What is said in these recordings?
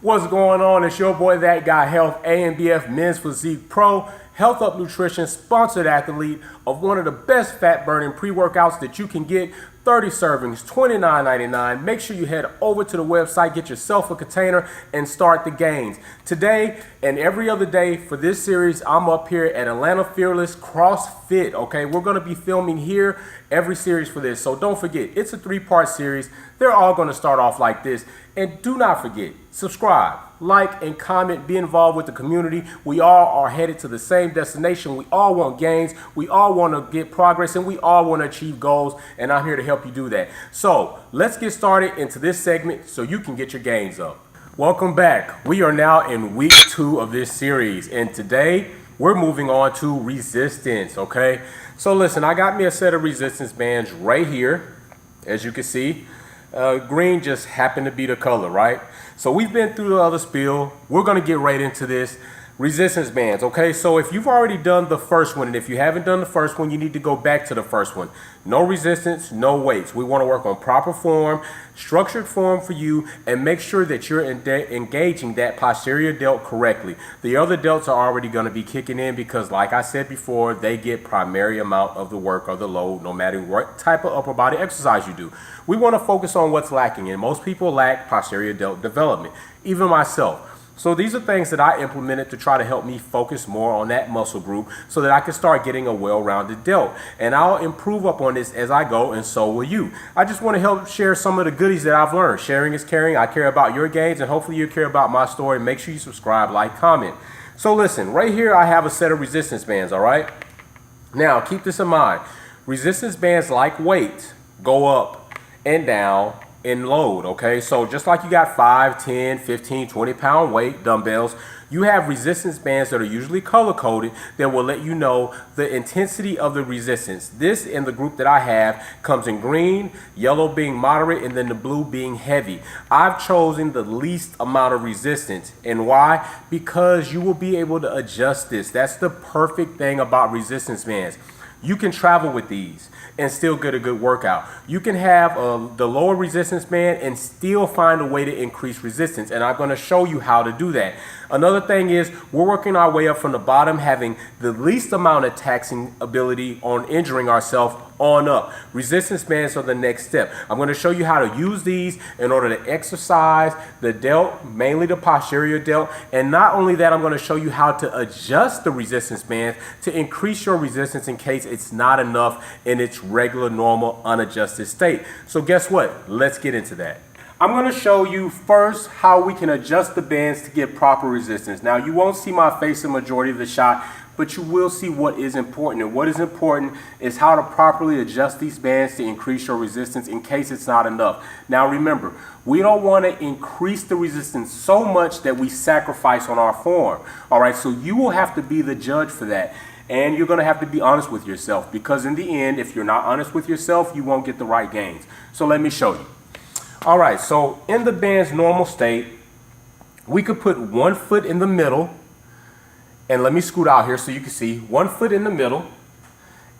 What's going on? It's your boy, That Guy Health, ANBF Men's Physique Pro, Health Up Nutrition, sponsored athlete of one of the best fat burning pre-workouts that you can get. 30 servings, $29.99. Make sure you head over to the website, get yourself a container, and start the gains. Today and every other day for this series, I'm up here at Atlanta Fearless CrossFit. Okay, we're going to be filming here every series for this. So don't forget, it's a 3-part series. They're all going to start off like this. And do not forget, subscribe, like, and comment. Be involved with the community. We all are headed to the same destination. We all want gains. We all want to get progress, and we all want to achieve goals. And I'm here to help you do that. So let's get started into this segment so you can get your gains up. Welcome back. We are now in week 2 of this series, and today we're moving on to resistance. Okay, so listen, I got me a set of resistance bands right here, as you can see. Green just happened to be the color, right? So we've been through the other spiel. We're going to get right into this. Resistance bands, okay? So if you've already done the first one, and if you haven't done the first one, you need to go back to the first one. No resistance, no weights. We want to work on proper form, structured form for you, and make sure that you're engaging that posterior delt correctly. The other delts are already going to be kicking in because, like I said before, they get primary amount of the work or the load no matter what type of upper body exercise you do. We want to focus on what's lacking, and most people lack posterior delt development, even myself. So these are things that I implemented to try to help me focus more on that muscle group so that I can start getting a well-rounded delt. And I'll improve up on this as I go, and so will you. I just want to help share some of the goodies that I've learned. Sharing is caring. I care about your gains, and hopefully you care about my story. Make sure you subscribe, like, comment. So listen, right here I have a set of resistance bands, all right? Now, keep this in mind. Resistance bands, like weights, go up and down in load, okay? So just like you got 5, 10, 15, 20 pound weight dumbbells, you have resistance bands that are usually color coded that will let you know the intensity of the resistance. This in the group that I have comes in green, yellow being moderate, and then the blue being heavy. I've chosen the least amount of resistance. And why? Because you will be able to adjust this. That's the perfect thing about resistance bands. You can travel with these and still get a good workout. You can have the lower resistance band and still find a way to increase resistance, and I'm going to show you how to do that. Another thing is we're working our way up from the bottom, having the least amount of taxing ability on injuring ourselves on up. Resistance bands are the next step. I'm going to show you how to use these in order to exercise the delt, mainly the posterior delt. And not only that, I'm going to show you how to adjust the resistance bands to increase your resistance in case it's not enough in its regular, normal, unadjusted state. So guess what? Let's get into that. I'm going to show you first how we can adjust the bands to get proper resistance. Now, you won't see my face the majority of the shot, but you will see what is important. And what is important is how to properly adjust these bands to increase your resistance in case it's not enough. Now remember, we don't want to increase the resistance so much that we sacrifice on our form. All right, so you will have to be the judge for that. And you're going to have to be honest with yourself, because in the end, if you're not honest with yourself, you won't get the right gains. So let me show you. All right, so in the band's normal state, we could put 1 foot in the middle. And let me scoot out here so you can see 1 foot in the middle,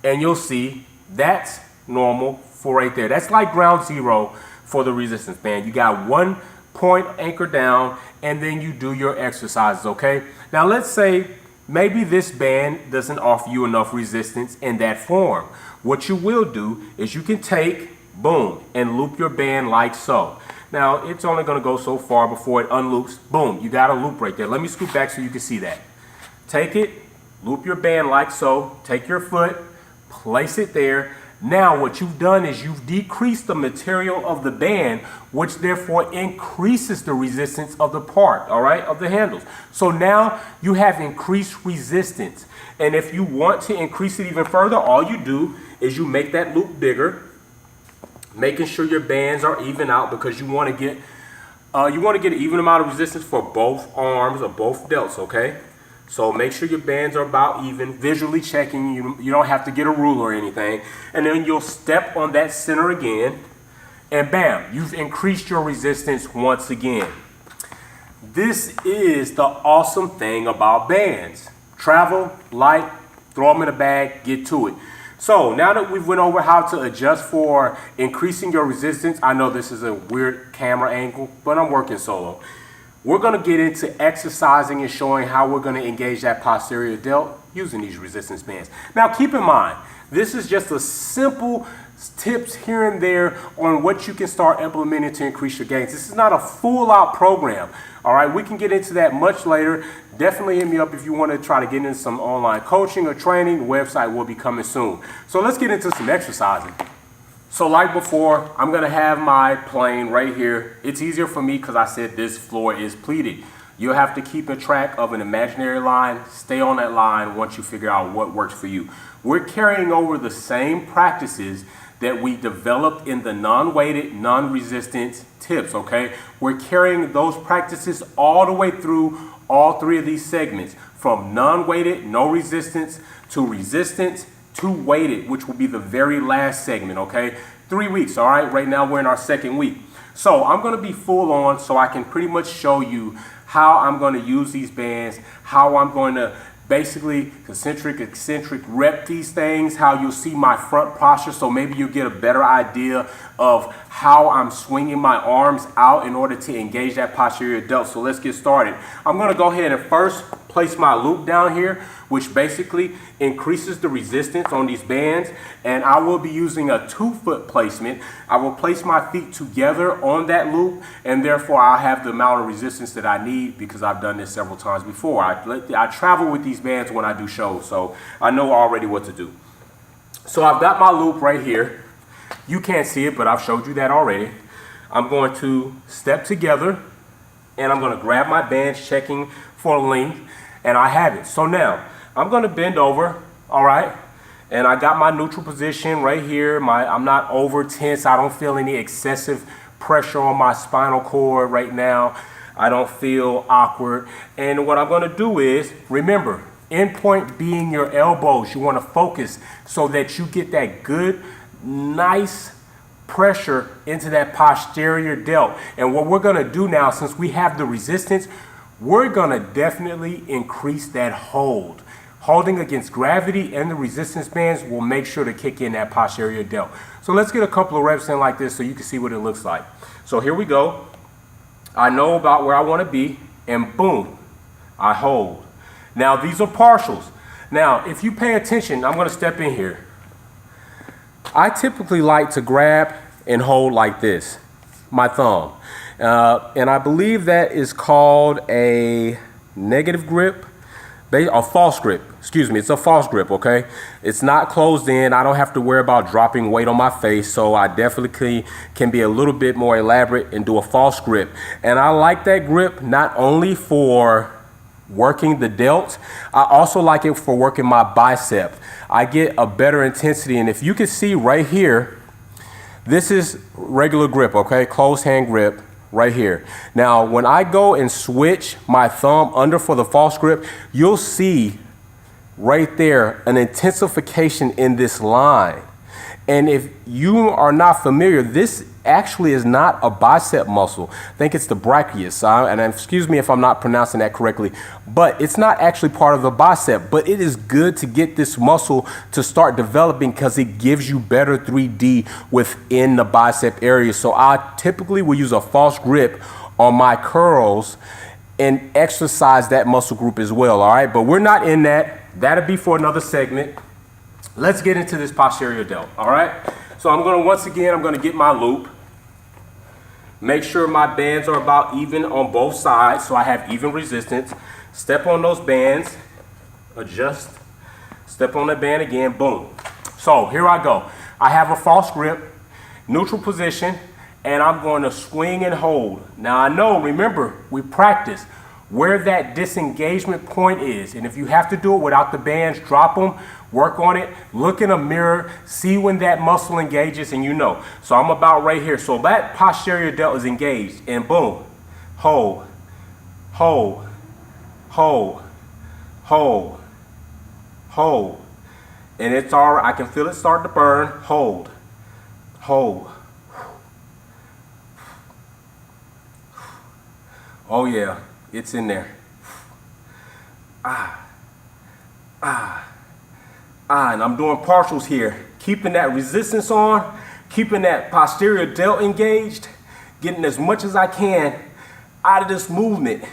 and you'll see that's normal for right there. That's like ground zero for the resistance band. You got 1 point anchored down, and then you do your exercises, okay? Now let's say maybe this band doesn't offer you enough resistance in that form. What you will do is you can take, boom, and loop your band like so. Now it's only gonna go so far before it unloops. Boom, you got a loop right there. Let me scoot back so you can see that. Take it, loop your band like so, take your foot, place it there. Now what you've done is you've decreased the material of the band, which therefore increases the resistance of the part, all right, of the handles. So now you have increased resistance. And if you want to increase it even further, all you do is you make that loop bigger, making sure your bands are even out, because you want to get an even amount of resistance for both arms or both delts, okay? So make sure your bands are about even, visually checking. You don't have to get a ruler or anything. And then you'll step on that center again, and bam, you've increased your resistance once again. This is the awesome thing about bands. Travel, light, throw them in a bag, get to it. So now that we've went over how to adjust for increasing your resistance, I know this is a weird camera angle, but I'm working solo. we're going to get into exercising and showing how we're going to engage that posterior delt using these resistance bands. Now keep in mind, this is just a simple tips here and there on what you can start implementing to increase your gains. This is not a full out program. All right, we can get into that much later. Definitely hit me up if you want to try to get into some online coaching or training. The website will be coming soon. So let's get into some exercising. So like before, I'm going to have my plane right here. It's easier for me because I said this floor is pleated. You'll have to keep a track of an imaginary line. Stay on that line once you figure out what works for you. We're carrying over the same practices that we developed in the non-weighted, non-resistance tips, okay? We're carrying those practices all the way through all three of these segments, from non-weighted, no resistance, to resistance, to weighted, which will be the very last segment, okay? 3 weeks, all right? Right now we're in our second week. So I'm gonna be full on so I can pretty much show you how I'm gonna use these bands, how I'm going to basically concentric, eccentric, rep these things, how you'll see my front posture, so maybe you'll get a better idea of how I'm swinging my arms out in order to engage that posterior delt. So let's get started. I'm gonna go ahead and first place my loop down here, which basically increases the resistance on these bands, and I will be using a 2-foot placement. I will place my feet together on that loop, and therefore I'll have the amount of resistance that I need because I've done this several times before. I travel with these bands when I do shows, so I know already what to do. So I've got my loop right here. You can't see it, but I've showed you that already. I'm going to step together, and I'm going to grab my bands, checking for length, and I have it. So now I'm going to bend over, all right, and I got my neutral position right here. I'm not over tense. I don't feel any excessive pressure on my spinal cord right now. I don't feel awkward. And what I'm going to do is, remember, endpoint being your elbows. You want to focus so that you get that good, nice pressure into that posterior delt. And what we're going to do now, since we have the resistance, we're going to definitely increase that hold. Holding against gravity and the resistance bands will make sure to kick in that posterior delt. So let's get a couple of reps in like this so you can see what it looks like. So here we go. I know about where I want to be, and boom, I hold. Now these are partials. Now if you pay attention, I'm going to step in here. I typically like to grab and hold like this, my thumb. And I believe that is called a negative grip, a false grip. Excuse me, it's a false grip, okay? It's not closed in. I don't have to worry about dropping weight on my face, so I definitely can be a little bit more elaborate and do a false grip. And I like that grip not only for working the delts, I also like it for working my bicep. I get a better intensity, and if you can see right here, this is regular grip, okay? Closed hand grip right here. Now, when I go and switch my thumb under for the false grip, you'll see right there an intensification in this line. And if you are not familiar, this actually is not a bicep muscle. I think it's the brachius, and excuse me if I'm not pronouncing that correctly, but it's not actually part of the bicep. But it is good to get this muscle to start developing because it gives you better 3D within the bicep area. So I typically will use a false grip on my curls and exercise that muscle group as well, all right? But we're not in that. That'll be for another segment. Let's get into this posterior delt, all right? So I'm gonna get my loop. Make sure my bands are about even on both sides so I have even resistance. Step on those bands, adjust, step on the band again, boom. So here I go. I have a false grip, neutral position, and I'm going to swing and hold. Now I know, remember, we practice where that disengagement point is. And if you have to do it without the bands, drop them, work on it, look in a mirror, see when that muscle engages, and you know. So I'm about right here. So that posterior delt is engaged, and boom, hold, hold, hold, hold, hold. And it's all right. I can feel it start to burn. Hold, hold. Oh yeah, it's in there. And I'm doing partials here, keeping that resistance on, keeping that posterior delt engaged, getting as much as I can out of this movement,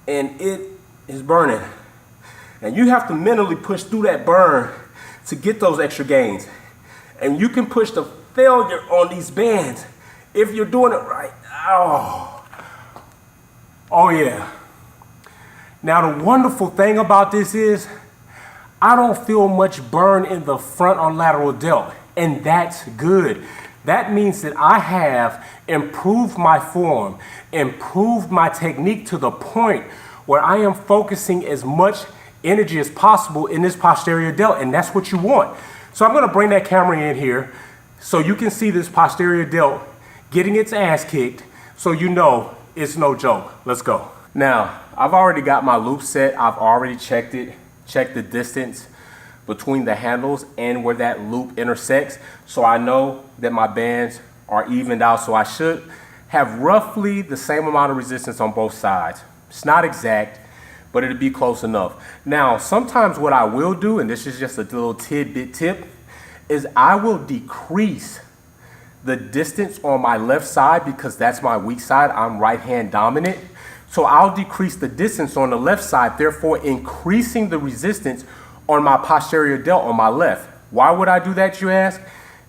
and it is burning. And you have to mentally push through that burn to get those extra gains. And you can push the failure on these bands if you're doing it right. Oh yeah. Now the wonderful thing about this is I don't feel much burn in the front or lateral delt, and that's good. That means that I have improved my form, improved my technique to the point where I am focusing as much energy as possible in this posterior delt, and that's what you want. So I'm gonna bring that camera in here so you can see this posterior delt getting its ass kicked, so you know it's no joke. Let's go. Now, I've already got my loop set. I've already checked it, checked the distance between the handles and where that loop intersects. So I know that my bands are evened out. So I should have roughly the same amount of resistance on both sides. It's not exact, but it'll be close enough. Now, sometimes what I will do, and this is just a little tidbit tip, is I will decrease the distance on my left side because that's my weak side. I'm right hand dominant. So I'll decrease the distance on the left side, therefore increasing the resistance on my posterior delt on my left. Why would I do that, you ask?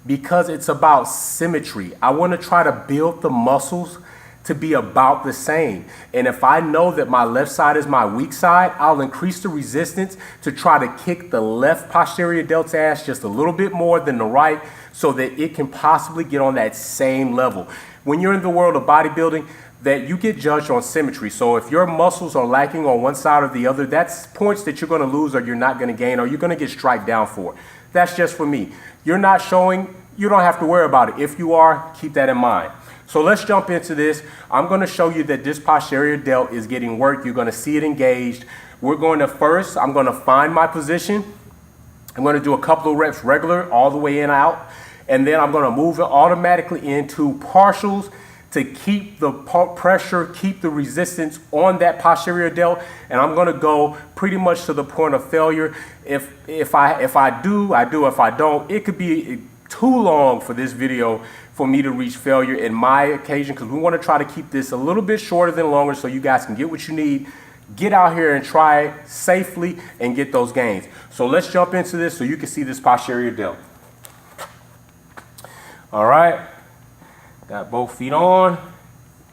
Because it's about symmetry. I want to try to build the muscles to be about the same. And if I know that my left side is my weak side, I'll increase the resistance to try to kick the left posterior delt's ass just a little bit more than the right so that it can possibly get on that same level. When you're in the world of bodybuilding, that you get judged on symmetry. So if your muscles are lacking on one side or the other, that's points that you're gonna lose or you're not gonna gain or you're gonna get striked down for. That's just for me. You're not showing, you don't have to worry about it. If you are, keep that in mind. So let's jump into this. I'm gonna show you that this posterior delt is getting work. You're gonna see it engaged. We're going to first, I'm gonna find my position. I'm gonna do a couple of reps regular, all the way in and out. And then I'm gonna move it automatically into partials to keep the pressure, keep the resistance on that posterior delt, and I'm gonna go pretty much to the point of failure. If I do, I do. If I don't, it could be too long for this video for me to reach failure in my occasion, because we wanna try to keep this a little bit shorter than longer so you guys can get what you need, get out here and try it safely and get those gains. So let's jump into this so you can see this posterior delt. All right. Got both feet on.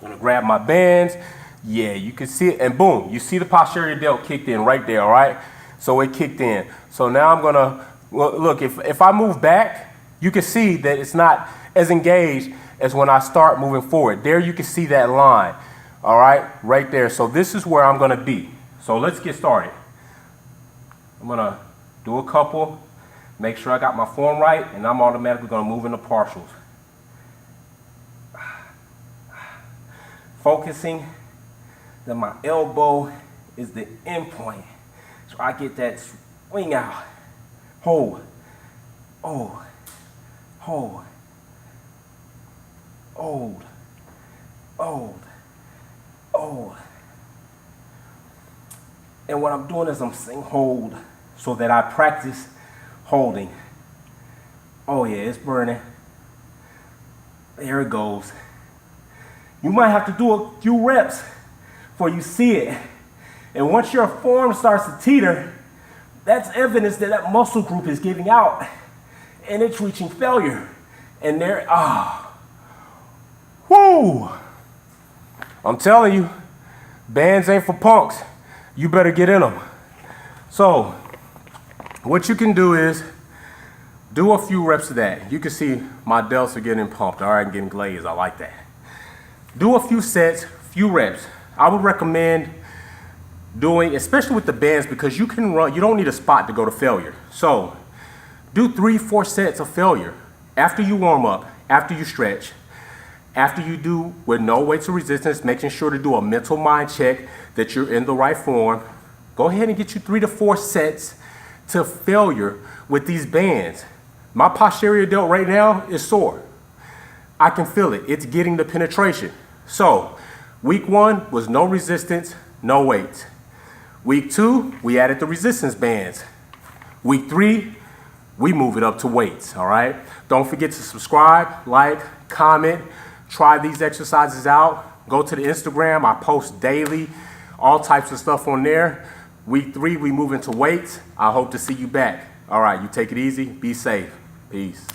Gonna grab my bands. Yeah, you can see it, and boom, you see the posterior delt kicked in right there, all right? So it kicked in. So now I'm gonna, well, look, if I move back, you can see that it's not as engaged as when I start moving forward. There you can see that line, all right? Right there. So this is where I'm gonna be. So let's get started. I'm gonna do a couple, make sure I got my form right, and I'm automatically gonna move into partials. Focusing that my elbow is the end point. So I get that swing out. Hold, hold, hold, hold, hold, hold. And what I'm doing is I'm saying hold so that I practice holding. Oh yeah, it's burning. There it goes. You might have to do a few reps before you see it. And once your form starts to teeter, that's evidence that that muscle group is giving out and it's reaching failure. And there, whoo! I'm telling you, bands ain't for punks. You better get in them. So, what you can do is do a few reps of that. You can see my delts are getting pumped, all right, and getting glazed. I like that. Do a few sets, few reps. I would recommend doing, especially with the bands, because you can run, you don't need a spot to go to failure. So do 3-4 sets of failure. After you warm up, after you stretch, after you do with no weights or resistance, making sure to do a mental mind check that you're in the right form. Go ahead and get you 3 to 4 sets to failure with these bands. My posterior delt right now is sore. I can feel it. It's getting the penetration. So, week 1 was no resistance, no weights. Week 2, we added the resistance bands. Week 3, we move it up to weights, all right? Don't forget to subscribe, like, comment, try these exercises out. Go to the Instagram. I post daily, all types of stuff on there. Week 3, we move into weights. I hope to see you back. All right, you take it easy. Be safe. Peace.